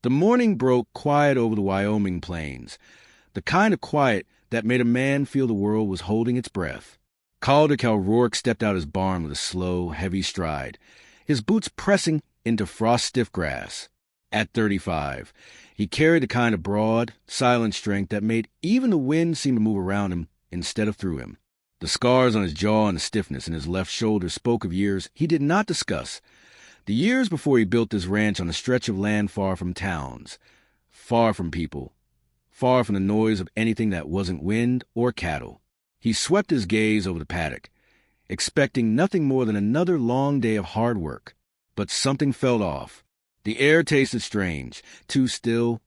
The morning broke quiet over the Wyoming plains, the kind of quiet that made a man feel the world was holding its breath. Calder Rourke stepped out his barn with a slow, heavy stride, his boots pressing into frost-stiff grass. At 35, he carried the kind of broad, silent strength that made even the wind seem to move around him instead of through him. The scars on his jaw and the stiffness in his left shoulder spoke of years he did not discuss. The years before he built this ranch on a stretch of land far from towns, far from people, far from the noise of anything that wasn't wind or cattle. He swept his gaze over the paddock, expecting nothing more than another long day of hard work. But something felt off. The air tasted strange, too still,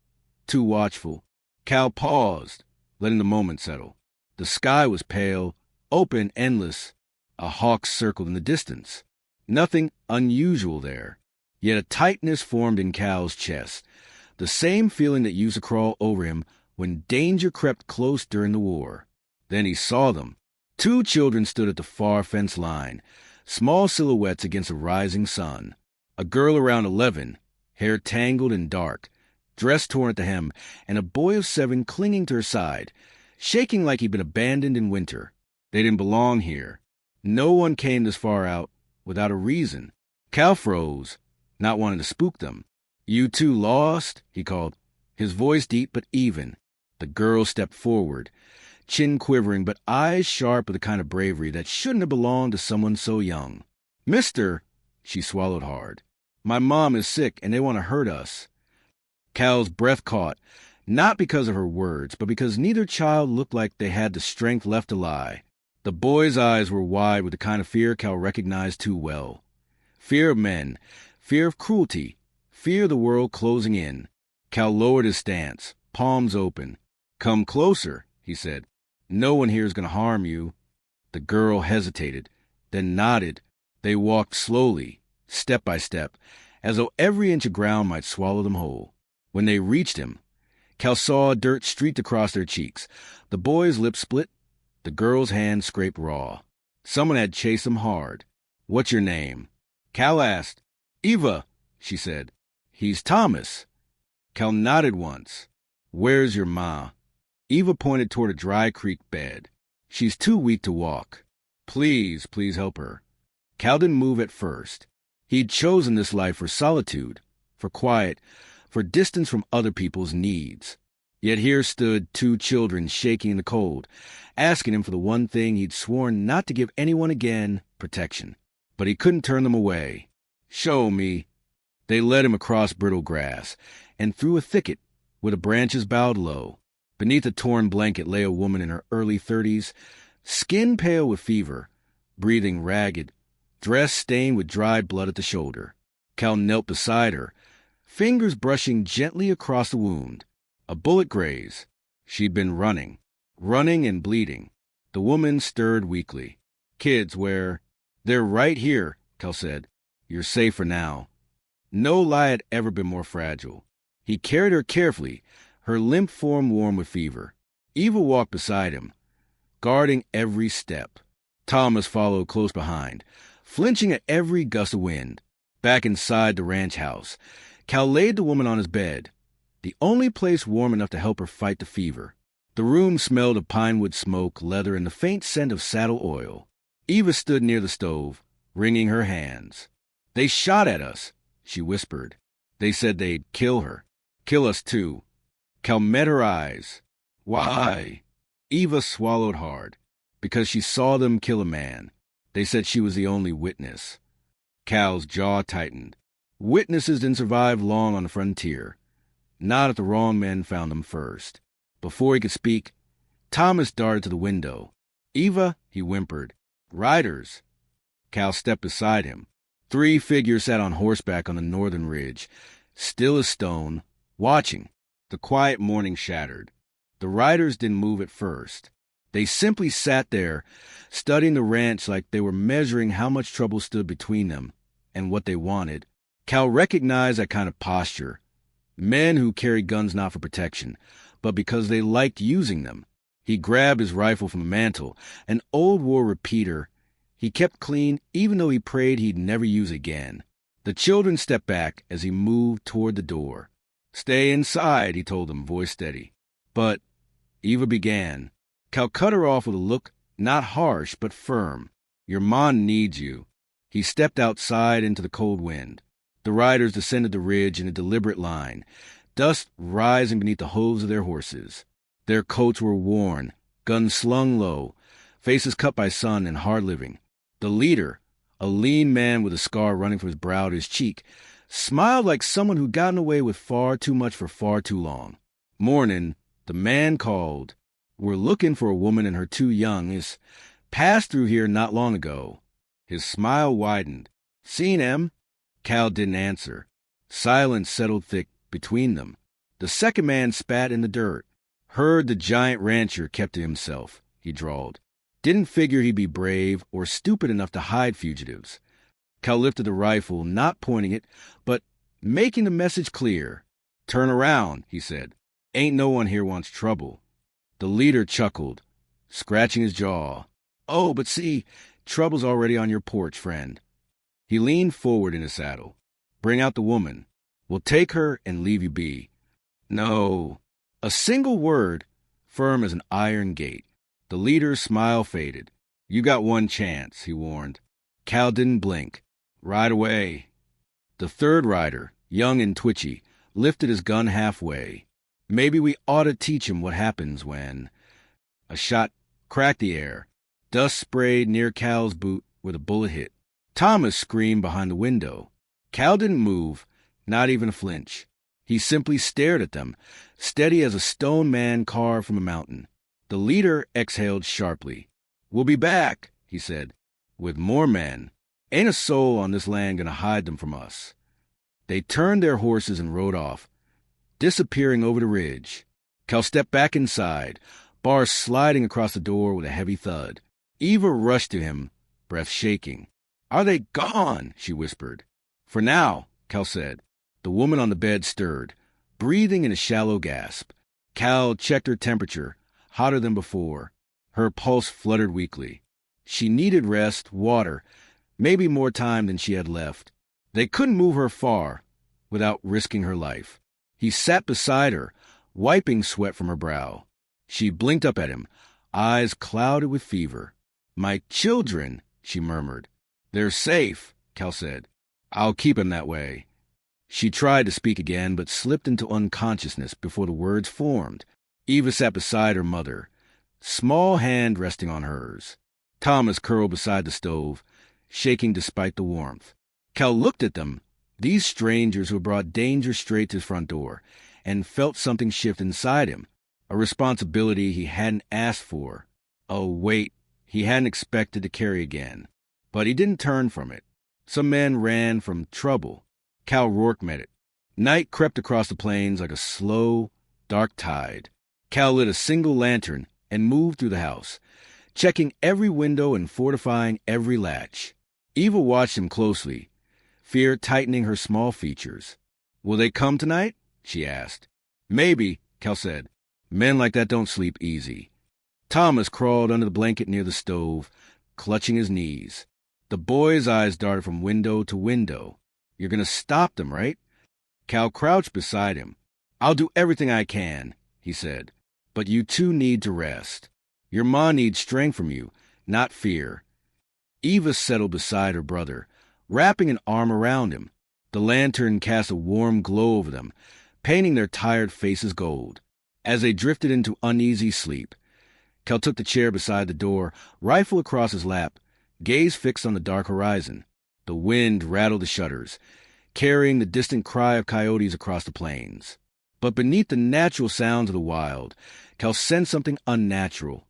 too watchful. Cal paused, letting the moment settle. The sky was pale, open, endless. A hawk circled in the distance. Nothing unusual there. Yet a tightness formed in Cal's chest, the same feeling that used to crawl over him when danger crept close during the war. Then he saw them. 2 children stood at the far fence line, small silhouettes against a rising sun. A girl around 11, hair tangled and dark, dress torn at the hem, and a boy of 7 clinging to her side, shaking like he'd been abandoned in winter. They didn't belong here. No one came this far out without a reason. Cal froze, not wanting to spook them. "You 2 lost?" he called, his voice deep but even. The girl stepped forward, chin quivering but eyes sharp with the kind of bravery that shouldn't have belonged to someone so young. "Mister," she swallowed hard, "my mom is sick and they want to hurt us." Cal's breath caught, not because of her words, but because neither child looked like they had the strength left to lie. The boy's eyes were wide with the kind of fear Cal recognized too well. Fear of men, fear of cruelty, fear of the world closing in. Cal lowered his stance, palms open. "Come closer," he said. "No one here is going to harm you." The girl hesitated, then nodded. They walked slowly, step by step, as though every inch of ground might swallow them whole. When they reached him, Cal saw dirt streaked across their cheeks. The boy's lips split. The girl's hand scraped raw. Someone had chased him hard. "What's your name?" Cal asked. "Eva," she said. "He's Thomas." Cal nodded once. "Where's your ma?" Eva pointed toward a dry creek bed. "She's too weak to walk. Please help her." Cal didn't move at first. He'd chosen this life for solitude, for quiet, for distance from other people's needs. Yet here stood 2 children shaking in the cold, asking him for the one thing he'd sworn not to give anyone again, protection. But he couldn't turn them away. "Show me." They led him across brittle grass and through a thicket where the branches bowed low. Beneath a torn blanket lay a woman in her early 30s, skin pale with fever, breathing ragged, dress stained with dried blood at the shoulder. Cal knelt beside her, fingers brushing gently across the wound. A bullet graze. She'd been running and bleeding. The woman stirred weakly. "Kids, where?" "They're right here," Cal said. "You're safe for now." No lie had ever been more fragile. He carried her carefully, her limp form warm with fever. Eva walked beside him, guarding every step. Thomas followed close behind, flinching at every gust of wind. Back inside the ranch house, Cal laid the woman on his bed, the only place warm enough to help her fight the fever. The room smelled of pinewood smoke, leather, and the faint scent of saddle oil. Eva stood near the stove, wringing her hands. "They shot at us," she whispered. "They said they'd kill her. Kill us too." Cal met her eyes. "Why?" Eva swallowed hard. "Because she saw them kill a man. They said she was the only witness." Cal's jaw tightened. Witnesses didn't survive long on the frontier. Not if the wrong men found them first. Before he could speak, Thomas darted to the window. "Eva," he whimpered. "Riders." Cal stepped beside him. 3 figures sat on horseback on the northern ridge, still as stone, watching. The quiet morning shattered. The riders didn't move at first. They simply sat there, studying the ranch like they were measuring how much trouble stood between them and what they wanted. Cal recognized that kind of posture. Men who carried guns not for protection, but because they liked using them. He grabbed his rifle from the mantel, an old war repeater he kept clean even though he prayed he'd never use again. The children stepped back as he moved toward the door. Stay inside, he told them, voice steady. But Eva began. Cal cut her off with a look not harsh but firm. Your mon needs you. He stepped outside into the cold wind. The riders descended the ridge in a deliberate line, dust rising beneath the hooves of their horses. Their coats were worn, guns slung low, faces cut by sun and hard living. The leader, a lean man with a scar running from his brow to his cheek, smiled like someone who'd gotten away with far too much for far too long. Morning, the man called. We're looking for a woman and her two young. Is passed through here not long ago. His smile widened. Seen him? Cal didn't answer. Silence settled thick between them. The second man spat in the dirt. Heard the giant rancher kept to himself, he drawled. Didn't figure he'd be brave or stupid enough to hide fugitives. Cal lifted the rifle, not pointing it, but making the message clear. Turn around, he said. Ain't no one here wants trouble. The leader chuckled, scratching his jaw. Oh, but see, trouble's already on your porch, friend. He leaned forward in his saddle. Bring out the woman. We'll take her and leave you be. No. A single word, firm as an iron gate. The leader's smile faded. You got one chance, he warned. Cal didn't blink. Ride away. The third rider, young and twitchy, lifted his gun halfway. Maybe we ought to teach him what happens when... A shot cracked the air. Dust sprayed near Cal's boot where the bullet hit. Thomas screamed behind the window. Cal didn't move, not even a flinch. He simply stared at them, steady as a stone man carved from a mountain. The leader exhaled sharply. We'll be back, he said, with more men. Ain't a soul on this land gonna hide them from us. They turned their horses and rode off, disappearing over the ridge. Cal stepped back inside, bars sliding across the door with a heavy thud. Eva rushed to him, breath shaking. Are they gone? She whispered. For now, Cal said. The woman on the bed stirred, breathing in a shallow gasp. Cal checked her temperature, hotter than before. Her pulse fluttered weakly. She needed rest, water, maybe more time than she had left. They couldn't move her far without risking her life. He sat beside her, wiping sweat from her brow. She blinked up at him, eyes clouded with fever. My children, she murmured. They're safe, Cal said. I'll keep 'em that way. She tried to speak again, but slipped into unconsciousness before the words formed. Eva sat beside her mother, small hand resting on hers. Thomas curled beside the stove, shaking despite the warmth. Cal looked at them, these strangers who had brought danger straight to his front door, and felt something shift inside him, a responsibility he hadn't asked for, a weight he hadn't expected to carry again. But he didn't turn from it. Some men ran from trouble. Cal Rourke met it. Night crept across the plains like a slow, dark tide. Cal lit a single lantern and moved through the house, checking every window and fortifying every latch. Eva watched him closely, fear tightening her small features. Will they come tonight? She asked. Maybe, Cal said. Men like that don't sleep easy. Thomas crawled under the blanket near the stove, clutching his knees. The boy's eyes darted from window to window. You're going to stop them, right? Cal crouched beside him. I'll do everything I can, he said. But you two need to rest. Your ma needs strength from you, not fear. Eva settled beside her brother, wrapping an arm around him. The lantern cast a warm glow over them, painting their tired faces gold. As they drifted into uneasy sleep, Cal took the chair beside the door, rifle across his lap, gaze fixed on the dark horizon. The wind rattled the shutters, carrying the distant cry of coyotes across the plains. But beneath the natural sounds of the wild, Cal sensed something unnatural,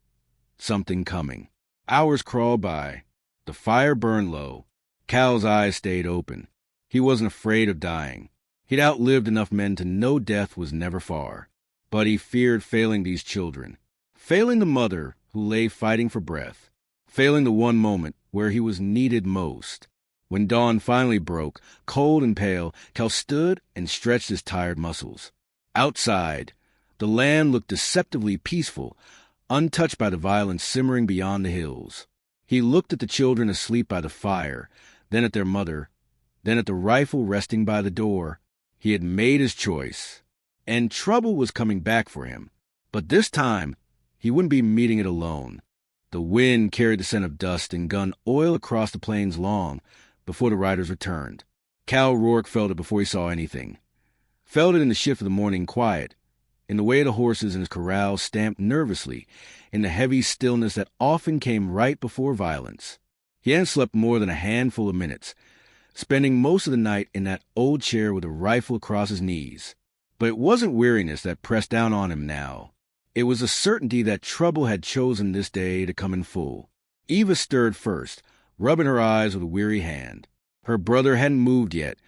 something coming. Hours crawled by. The fire burned low. Cal's eyes stayed open. He wasn't afraid of dying. He'd outlived enough men to know death was never far. But he feared failing these children, failing the mother who lay fighting for breath, failing the one moment where he was needed most. When dawn finally broke, cold and pale, Cal stood and stretched his tired muscles. Outside, the land looked deceptively peaceful, untouched by the violence simmering beyond the hills. He looked at the children asleep by the fire, then at their mother, then at the rifle resting by the door. He had made his choice. and trouble was coming back for him. But this time, he wouldn't be meeting it alone. The wind carried the scent of dust and gun oil across the plains long before the riders returned. Cal Rourke felt it before he saw anything. Felt it in the shift of the morning quiet, in the way the horses in his corral stamped nervously, in the heavy stillness that often came right before violence. He hadn't slept more than a handful of minutes, spending most of the night in that old chair with a rifle across his knees. But it wasn't weariness that pressed down on him now. It was a certainty that trouble had chosen this day to come in full. Eva stirred first, rubbing her eyes with a weary hand. Her brother hadn't moved yet.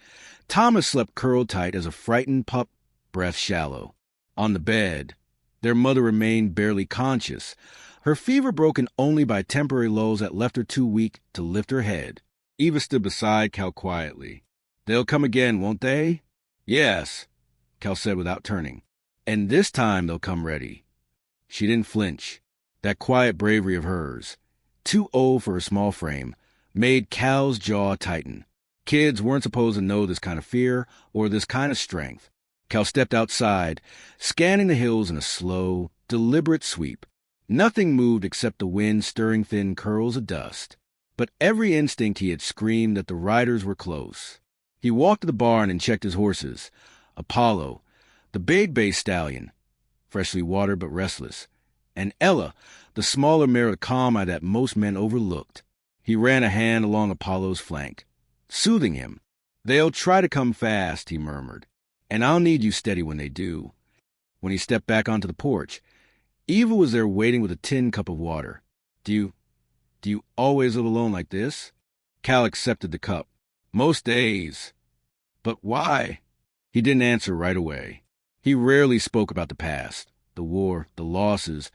Thomas slept curled tight as a frightened pup, breath shallow. On the bed, their mother remained barely conscious, her fever broken only by temporary lulls that left her too weak to lift her head. Eva stood beside Cal quietly. "They'll come again, won't they?" "Yes," Cal said without turning. "And this time they'll come ready." She didn't flinch. That quiet bravery of hers, too old for her small frame, made Cal's jaw tighten. Kids weren't supposed to know this kind of fear or this kind of strength. Cal stepped outside, scanning the hills in a slow, deliberate sweep. Nothing moved except the wind stirring thin curls of dust. But every instinct he had screamed that the riders were close. He walked to the barn and checked his horses. Apollo, the bay stallion, freshly watered but restless, and Ella, the smaller mare with calm eye that most men overlooked. He ran a hand along Apollo's flank, soothing him. "They'll try to come fast," he murmured, "and I'll need you steady when they do." When he stepped back onto the porch, Eva was there waiting with a tin cup of water. Do you always live alone like this?" Cal accepted the cup. "Most days." "But why?" He didn't answer right away. He rarely spoke about the past, the war, the losses,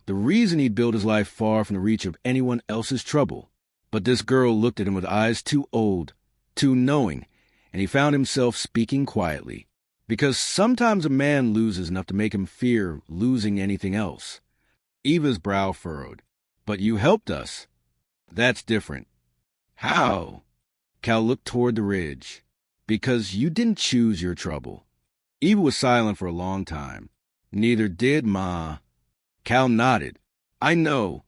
the reason he'd built his life far from the reach of anyone else's trouble. But this girl looked at him with eyes too old, too knowing, and he found himself speaking quietly. Because sometimes a man loses enough to make him fear losing anything else. Eva's brow furrowed. "But you helped us." "That's different." "How?" Cal looked toward the ridge. "Because you didn't choose your trouble." Eva was silent for a long time. "Neither did Ma." Cal nodded. "I know."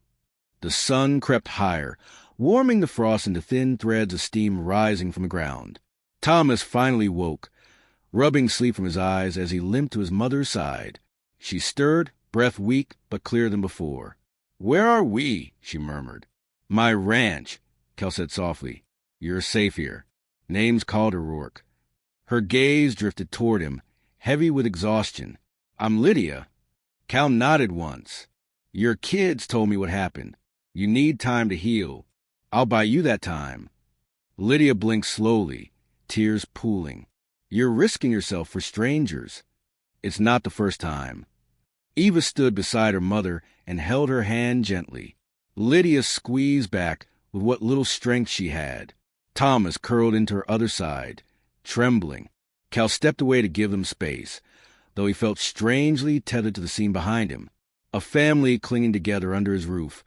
The sun crept higher, warming the frost into thin threads of steam rising from the ground. Thomas finally woke, rubbing sleep from his eyes as he limped to his mother's side. She stirred, breath weak but clearer than before. "Where are we?" she murmured. "My ranch," Cal said softly. "You're safe here." Name's Calder Rourke. Her gaze drifted toward him, heavy with exhaustion. "I'm Lydia." Cal nodded once. "Your kids told me what happened. You need time to heal. I'll buy you that time." Lydia blinked slowly, tears pooling. "You're risking yourself for strangers." "It's not the first time." Eva stood beside her mother and held her hand gently. Lydia squeezed back with what little strength she had. Thomas curled into her other side, trembling. Cal stepped away to give them space, though he felt strangely tethered to the scene behind him. A family clinging together under his roof,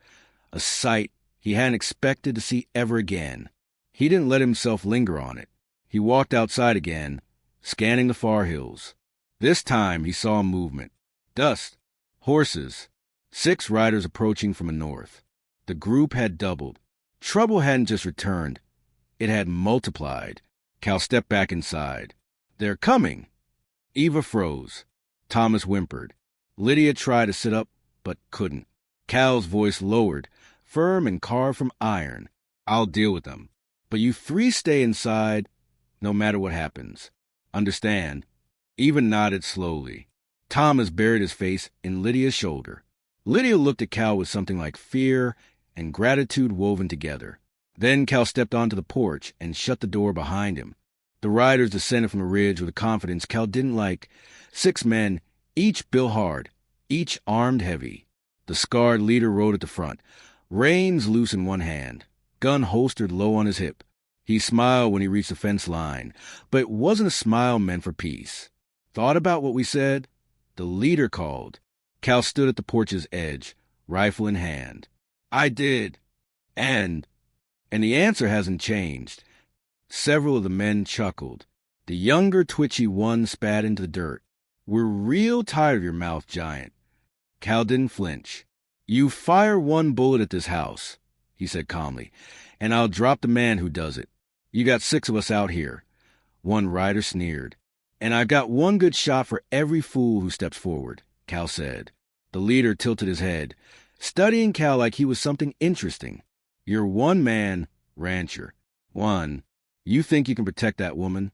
a sight he hadn't expected to see ever again. He didn't let himself linger on it. He walked outside again, scanning the far hills. This time he saw movement. Dust. Horses. 6 riders approaching from the north. The group had doubled. Trouble hadn't just returned. It had multiplied. Cal stepped back inside. "They're coming." Eva froze. Thomas whimpered. Lydia tried to sit up, but couldn't. Cal's voice lowered, firm and carved from iron. "I'll deal with them. But you 3 stay inside, no matter what happens. Understand?" Eva nodded slowly. Thomas buried his face in Lydia's shoulder. Lydia looked at Cal with something like fear and gratitude woven together. Then Cal stepped onto the porch and shut the door behind him. The riders descended from the ridge with a confidence Cal didn't like. 6 men, each built hard, each armed heavy. The scarred leader rode at the front, reins loose in one hand, gun holstered low on his hip. He smiled when he reached the fence line, but it wasn't a smile meant for peace. "Thought about what we said?" The leader called. Cal stood at the porch's edge, rifle in hand. "I did. And the answer hasn't changed." Several of the men chuckled. The younger, twitchy one spat into the dirt. We're real tired of your mouth, giant. Cal didn't flinch. You fire one bullet at this house, he said calmly, and I'll drop the man who does it. You got 6 of us out here. One rider sneered. And I've got one good shot for every fool who steps forward, Cal said. The leader tilted his head, studying Cal like he was something interesting. You're one man, rancher. One. You think you can protect that woman?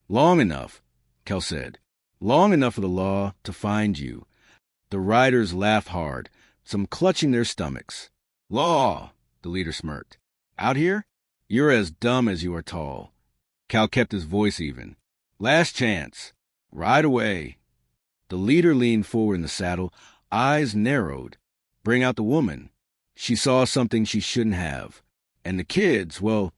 Long enough, Cal said. Long enough for the law to find you. The riders laughed hard, some clutching their stomachs. Law, the leader smirked. Out here? You're as dumb as you are tall. Cal kept his voice even. Last chance. Ride away. The leader leaned forward in the saddle, eyes narrowed. Bring out the woman. She saw something she shouldn't have. And the kids, well,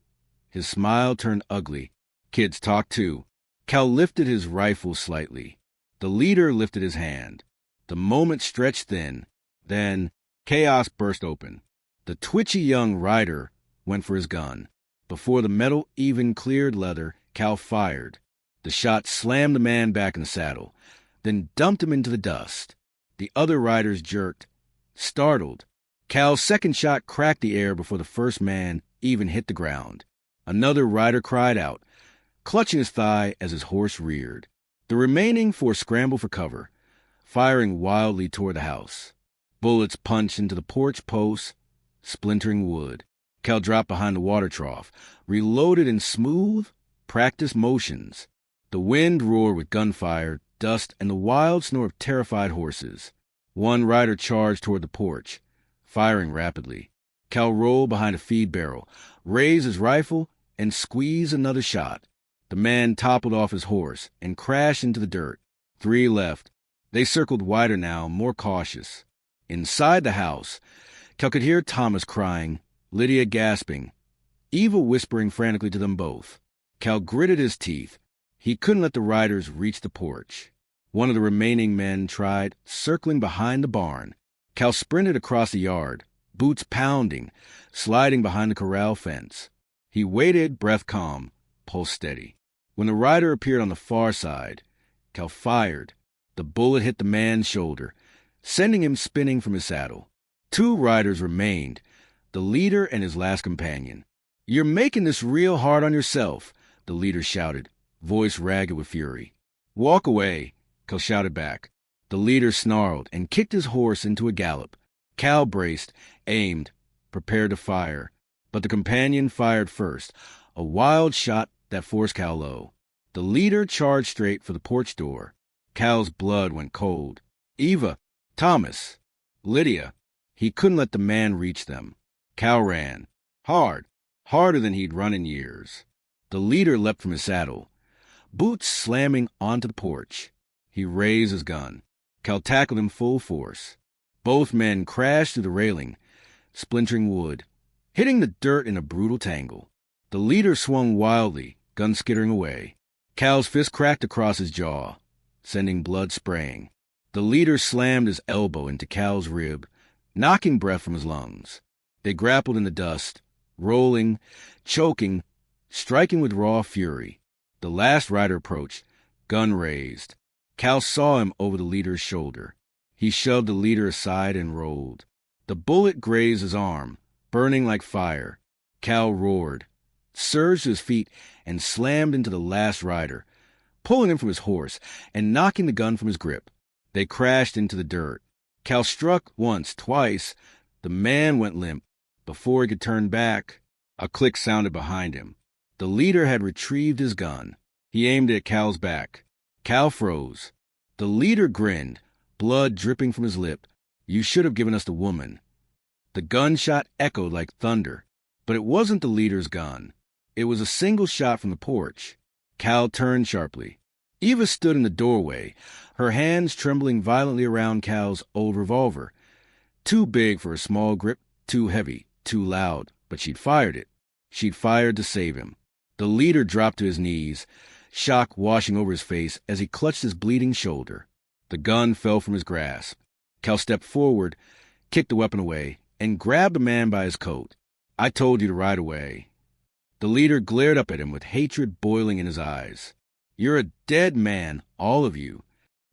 his smile turned ugly. Kids talk too. Cal lifted his rifle slightly. The leader lifted his hand. The moment stretched thin. Then chaos burst open. The twitchy young rider went for his gun. Before the metal even cleared leather, Cal fired. The shot slammed the man back in the saddle, then dumped him into the dust. The other riders jerked, startled. Cal's second shot cracked the air before the first man even hit the ground. Another rider cried out, clutching his thigh as his horse reared. The remaining 4 scrambled for cover, firing wildly toward the house. Bullets punched into the porch posts, splintering wood. Cal dropped behind the water trough, reloaded in smooth, practiced motions. The wind roared with gunfire, dust, and the wild snore of terrified horses. One rider charged toward the porch, firing rapidly. Cal rolled behind a feed barrel, raised his rifle, and squeezed another shot. The man toppled off his horse and crashed into the dirt. 3 left. They circled wider now, more cautious. Inside the house, Cal could hear Thomas crying, Lydia gasping, Eva whispering frantically to them both. Cal gritted his teeth. He couldn't let the riders reach the porch. One of the remaining men tried, circling behind the barn. Cal sprinted across the yard, boots pounding, sliding behind the corral fence. He waited, breath calm, pulse steady. When the rider appeared on the far side, Cal fired. The bullet hit the man's shoulder, sending him spinning from his saddle. 2 riders remained, the leader and his last companion. You're making this real hard on yourself, the leader shouted, voice ragged with fury. Walk away, Cal shouted back. The leader snarled and kicked his horse into a gallop. Cal braced, aimed, prepared to fire. But the companion fired first, a wild shot that forced Cal low. The leader charged straight for the porch door. Cal's blood went cold. Eva, Thomas, Lydia. He couldn't let the man reach them. Cal ran. Hard, harder than he'd run in years. The leader leapt from his saddle, boots slamming onto the porch. He raised his gun. Cal tackled him full force. Both men crashed through the railing, splintering wood, hitting the dirt in a brutal tangle. The leader swung wildly, gun skittering away. Cal's fist cracked across his jaw, sending blood spraying. The leader slammed his elbow into Cal's rib, knocking breath from his lungs. They grappled in the dust, rolling, choking, striking with raw fury. The last rider approached, gun raised. Cal saw him over the leader's shoulder. He shoved the leader aside and rolled. The bullet grazed his arm, burning like fire. Cal roared, surged to his feet, and slammed into the last rider, pulling him from his horse and knocking the gun from his grip. They crashed into the dirt. Cal struck once, twice. The man went limp. Before he could turn back, a click sounded behind him. The leader had retrieved his gun. He aimed it at Cal's back. Cal froze. The leader grinned, blood dripping from his lip. You should have given us the woman. The gunshot echoed like thunder, but it wasn't the leader's gun. It was a single shot from the porch. Cal turned sharply. Eva stood in the doorway, her hands trembling violently around Cal's old revolver. Too big for a small grip, too heavy, too loud, but she'd fired it. She'd fired to save him. The leader dropped to his knees, shock washing over his face as he clutched his bleeding shoulder. The gun fell from his grasp. Cal stepped forward, kicked the weapon away, and grabbed the man by his coat. I told you to ride away. The leader glared up at him with hatred boiling in his eyes. You're a dead man, all of you.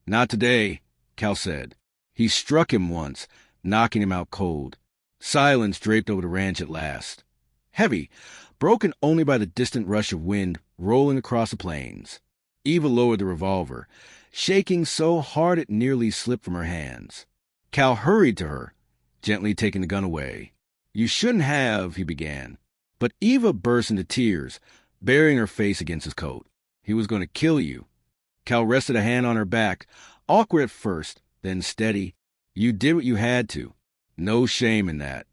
Not today, Cal said. He struck him once, knocking him out cold. Silence draped over the ranch at last. Heavy, broken only by the distant rush of wind rolling across the plains. Eva lowered the revolver, shaking so hard it nearly slipped from her hands. Cal hurried to her, gently taking the gun away. You shouldn't have, he began. But Eva burst into tears, burying her face against his coat. He was going to kill you. Cal rested a hand on her back, awkward at first, then steady. You did what you had to. No shame in that.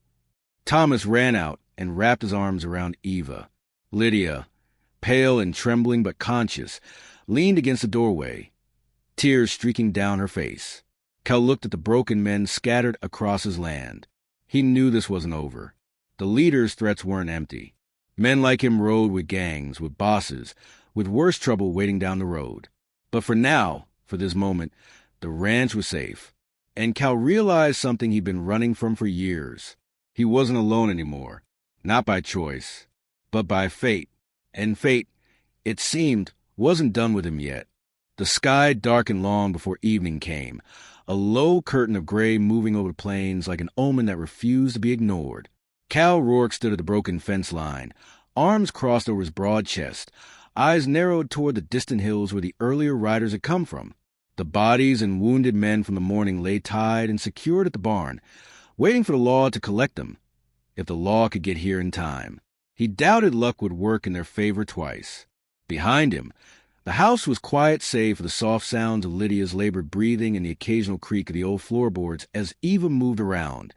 Thomas ran out and wrapped his arms around Eva. Lydia, pale and trembling but conscious, leaned against the doorway, tears streaking down her face. Cal looked at the broken men scattered across his land. He knew this wasn't over. The leader's threats weren't empty. Men like him rode with gangs, with bosses, with worse trouble waiting down the road. But for now, for this moment, the ranch was safe. And Cal realized something he'd been running from for years. He wasn't alone anymore. Not by choice, but by fate. And fate, it seemed, wasn't done with him yet. The sky darkened long before evening came, a low curtain of gray moving over the plains like an omen that refused to be ignored. Cal Rourke stood at the broken fence line, arms crossed over his broad chest, eyes narrowed toward the distant hills where the earlier riders had come from. The bodies and wounded men from the morning lay tied and secured at the barn, waiting for the law to collect them, if the law could get here in time. He doubted luck would work in their favor twice. Behind him, the house was quiet save for the soft sounds of Lydia's labored breathing and the occasional creak of the old floorboards as Eva moved around,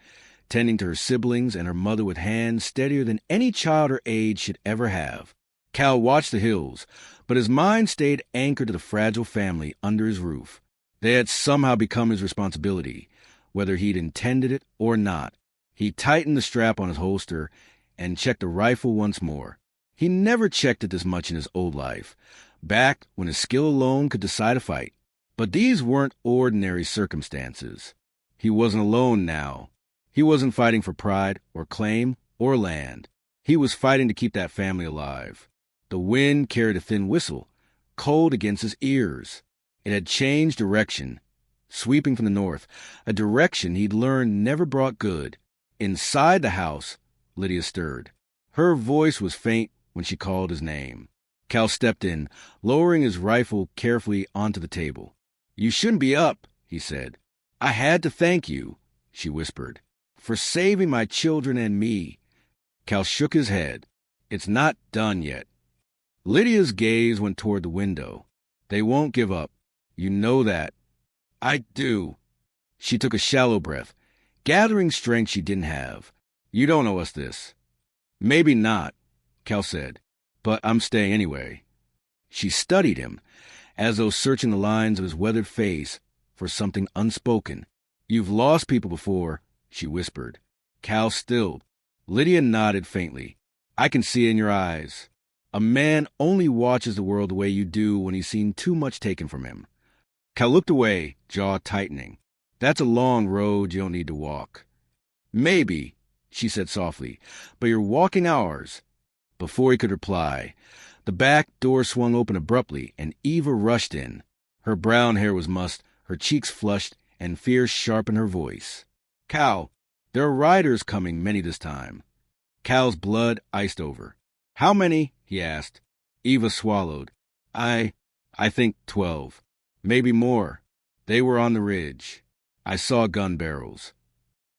tending to her siblings and her mother with hands steadier than any child her age should ever have. Cal watched the hills, but his mind stayed anchored to the fragile family under his roof. They had somehow become his responsibility, whether he'd intended it or not. He tightened the strap on his holster and checked the rifle once more. He never checked it this much in his old life, back when his skill alone could decide a fight. But these weren't ordinary circumstances. He wasn't alone now. He wasn't fighting for pride or claim or land. He was fighting to keep that family alive. The wind carried a thin whistle, cold against his ears. It had changed direction, sweeping from the north, a direction he'd learned never brought good. Inside the house, Lydia stirred. Her voice was faint when she called his name. Cal stepped in, lowering his rifle carefully onto the table. You shouldn't be up, he said. I had to thank you, she whispered, for saving my children and me. Cal shook his head. It's not done yet. Lydia's gaze went toward the window. They won't give up. You know that. I do. She took a shallow breath, gathering strength she didn't have. You don't owe us this. Maybe not, Cal said, but I'm staying anyway. She studied him, as though searching the lines of his weathered face for something unspoken. You've lost people before, she whispered. Cal stilled. Lydia nodded faintly. I can see it in your eyes. A man only watches the world the way you do when he's seen too much taken from him. Cal looked away, jaw tightening. That's a long road you don't need to walk. Maybe, she said softly, but you're walking ours. Before he could reply, the back door swung open abruptly, and Eva rushed in. Her brown hair was mussed, her cheeks flushed, and fear sharpened her voice. Cal, there are riders coming, many this time. Cal's blood iced over. How many? He asked. Eva swallowed. I think 12. Maybe more. They were on the ridge. I saw gun barrels.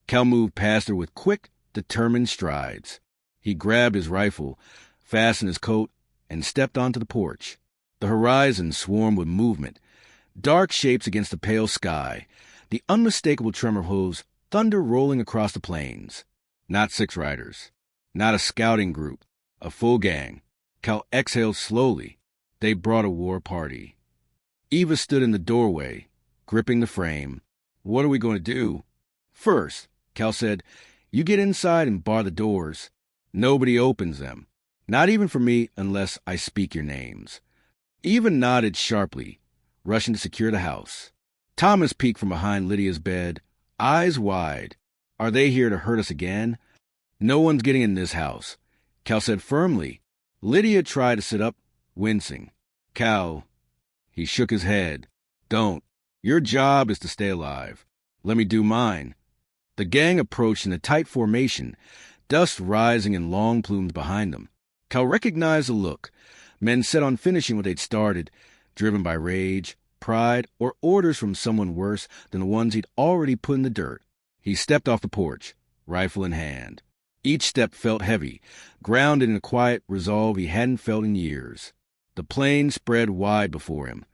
Cal moved past her with quick, determined strides. He grabbed his rifle, fastened his coat, and stepped onto the porch. The horizon swarmed with movement, dark shapes against the pale sky, the unmistakable tremor of hooves, thunder rolling across the plains. Not 6 riders. Not a scouting group. A full gang. Cal exhaled slowly. They brought a war party. Eva stood in the doorway, gripping the frame. What are we going to do? First, Cal said, you get inside and bar the doors. Nobody opens them. Not even for me unless I speak your names. Eva nodded sharply, rushing to secure the house. Thomas peeked from behind Lydia's bed, eyes wide. Are they here to hurt us again? No one's getting in this house, Cal said firmly. Lydia tried to sit up, wincing. Cal, he shook his head. Don't. Your job is to stay alive. Let me do mine." The gang approached in a tight formation, dust rising in long plumes behind them. Cal recognized the look. Men set on finishing what they'd started, driven by rage, pride, or orders from someone worse than the ones he'd already put in the dirt. He stepped off the porch, rifle in hand. Each step felt heavy, grounded in a quiet resolve he hadn't felt in years. The plain spread wide before him,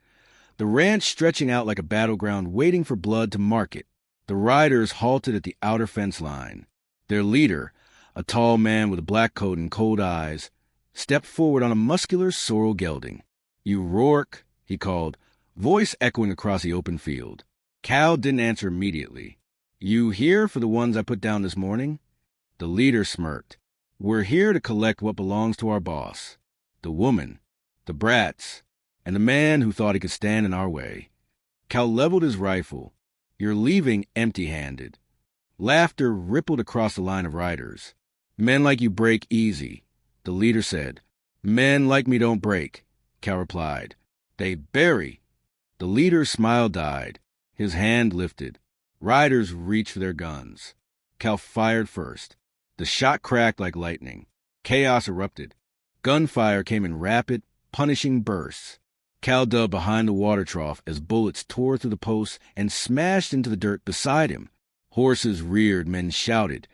the ranch stretching out like a battleground waiting for blood to mark it. The riders halted at the outer fence line. Their leader, a tall man with a black coat and cold eyes, stepped forward on a muscular sorrel gelding. "You Rourke," he called, voice echoing across the open field. Cal didn't answer immediately. "You here for the ones I put down this morning?" The leader smirked. "We're here to collect what belongs to our boss. The woman, the brats, and the man who thought he could stand in our way." Cal leveled his rifle. "You're leaving empty-handed." Laughter rippled across the line of riders. "Men like you break easy," the leader said. "Men like me don't break," Cal replied. "They bury." The leader's smile died. His hand lifted. Riders reached for their guns. Cal fired first. The shot cracked like lightning. Chaos erupted. Gunfire came in rapid, punishing bursts. Cal dug behind the water trough as bullets tore through the posts and smashed into the dirt beside him. Horses reared, men shouted.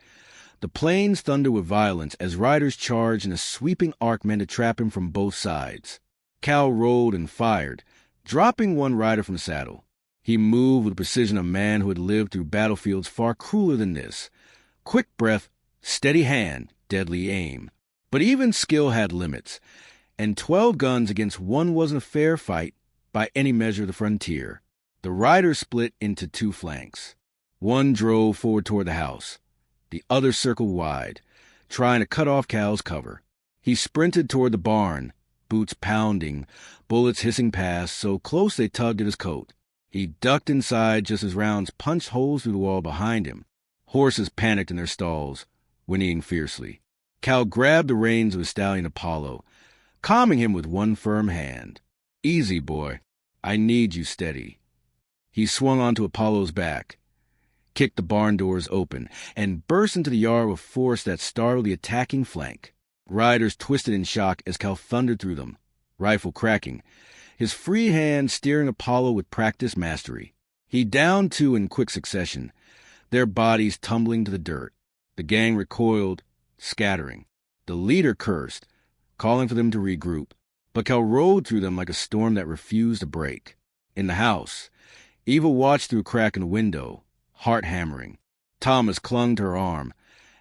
The plains thundered with violence as riders charged in a sweeping arc meant to trap him from both sides. Cal rolled and fired, dropping one rider from the saddle. He moved with the precision of a man who had lived through battlefields far crueler than this. Quick breath, steady hand, deadly aim. But even skill had limits, and 12 guns against one wasn't a fair fight by any measure of the frontier. The riders split into 2 flanks. One drove forward toward the house. The other circled wide, trying to cut off Cal's cover. He sprinted toward the barn, boots pounding, bullets hissing past, so close they tugged at his coat. He ducked inside just as rounds punched holes through the wall behind him. Horses panicked in their stalls, whinnying fiercely. Cal grabbed the reins of his stallion Apollo, calming him with one firm hand. "Easy, boy. I need you steady." He swung onto Apollo's back, kicked the barn doors open, and burst into the yard with force that startled the attacking flank. Riders twisted in shock as Cal thundered through them, rifle cracking, his free hand steering Apollo with practiced mastery. He downed 2 in quick succession, their bodies tumbling to the dirt. The gang recoiled, scattering. The leader cursed, calling for them to regroup, but Cal rode through them like a storm that refused to break. In the house, Eva watched through a crack in the window, heart hammering. Thomas clung to her arm,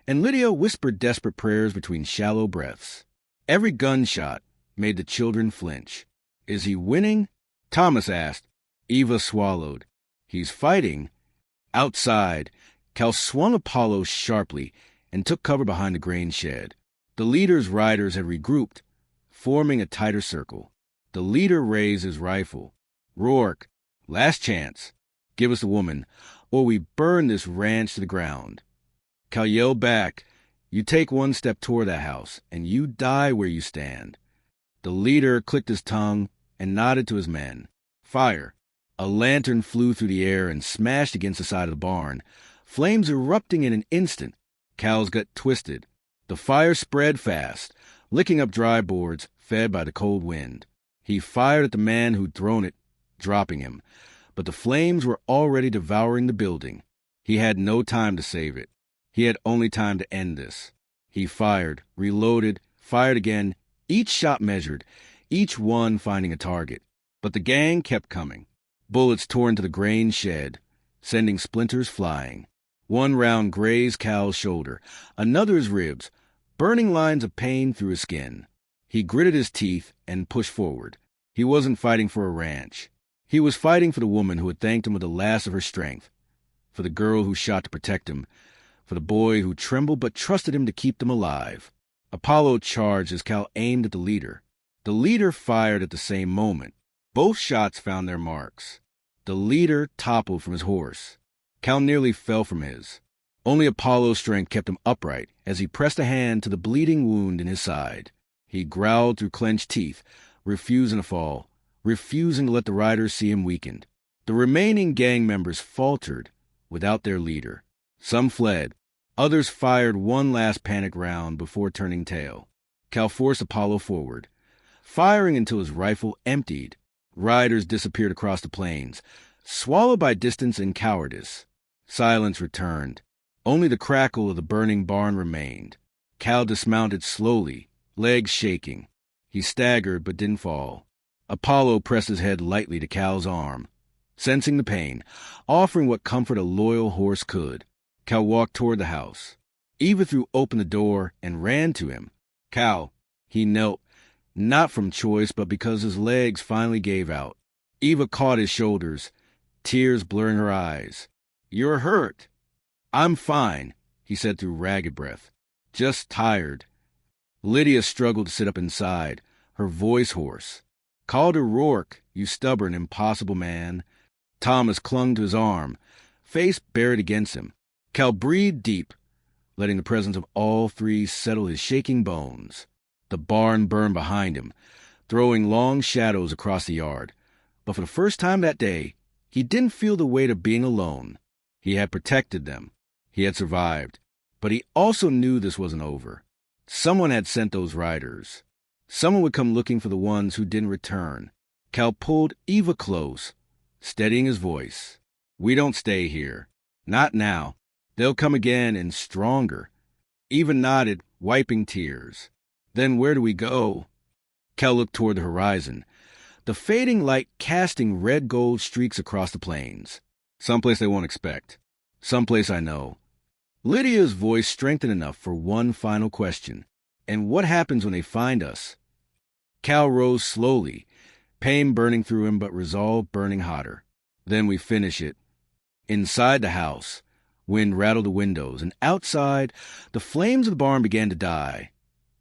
and Lydia whispered desperate prayers between shallow breaths. Every gunshot made the children flinch. "Is he winning?" Thomas asked. Eva swallowed. "He's fighting." Outside, Cal swung Apollo sharply and took cover behind the grain shed. The leader's riders had regrouped, forming a tighter circle. The leader raised his rifle. "Rourke, last chance. Give us the woman, or we burn this ranch to the ground." Cal yelled back, "You take 1 step toward that house, and you die where you stand." The leader clicked his tongue and nodded to his men. "Fire." A lantern flew through the air and smashed against the side of the barn, flames erupting in an instant. Cal's gut twisted. The fire spread fast, licking up dry boards fed by the cold wind. He fired at the man who'd thrown it, dropping him, but the flames were already devouring the building. He had no time to save it. He had only time to end this. He fired, reloaded, fired again, each shot measured, each one finding a target. But the gang kept coming. Bullets tore into the grain shed, sending splinters flying. One round grazed Cal's shoulder, another his ribs, burning lines of pain through his skin. He gritted his teeth and pushed forward. He wasn't fighting for a ranch. He was fighting for the woman who had thanked him with the last of her strength, for the girl who shot to protect him, for the boy who trembled but trusted him to keep them alive. Apollo charged as Cal aimed at the leader. The leader fired at the same moment. Both shots found their marks. The leader toppled from his horse. Cal nearly fell from his. Only Apollo's strength kept him upright as he pressed a hand to the bleeding wound in his side. He growled through clenched teeth, refusing to fall, refusing to let the riders see him weakened. The remaining gang members faltered without their leader. Some fled. Others fired one last panic round before turning tail. Cal forced Apollo forward, firing until his rifle emptied. Riders disappeared across the plains, swallowed by distance and cowardice. Silence returned. Only the crackle of the burning barn remained. Cal dismounted slowly, legs shaking. He staggered but didn't fall. Apollo pressed his head lightly to Cal's arm, sensing the pain, offering what comfort a loyal horse could. Cal walked toward the house. Eva threw open the door and ran to him. Cal, he knelt, not from choice, but because his legs finally gave out. Eva caught his shoulders, tears blurring her eyes. "You're hurt." "I'm fine," he said through ragged breath. "Just tired." Lydia struggled to sit up inside, her voice hoarse. "Called her Rourke, you stubborn, impossible man." Thomas clung to his arm, face buried against him. Cal breathed deep, letting the presence of all three settle his shaking bones. The barn burned behind him, throwing long shadows across the yard. But for the first time that day, he didn't feel the weight of being alone. He had protected them. He had survived. But he also knew this wasn't over. Someone had sent those riders. Someone would come looking for the ones who didn't return. Cal pulled Eva close, steadying his voice. "We don't stay here. Not now. They'll come again and stronger." Eva nodded, wiping tears. "Then where do we go?" Cal looked toward the horizon, the fading light casting red-gold streaks across the plains. "Someplace they won't expect. Someplace I know." Lydia's voice strengthened enough for one final question. "And what happens when they find us?" Cal rose slowly, pain burning through him but resolve burning hotter. "Then we finish it." Inside the house, wind rattled the windows, and outside, the flames of the barn began to die,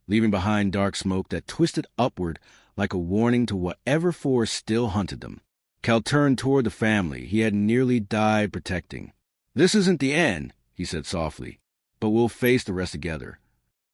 leaving behind dark smoke that twisted upward like a warning to whatever force still hunted them. Cal turned toward the family he had nearly died protecting. "This isn't the end," he said softly, "but we'll face the rest together.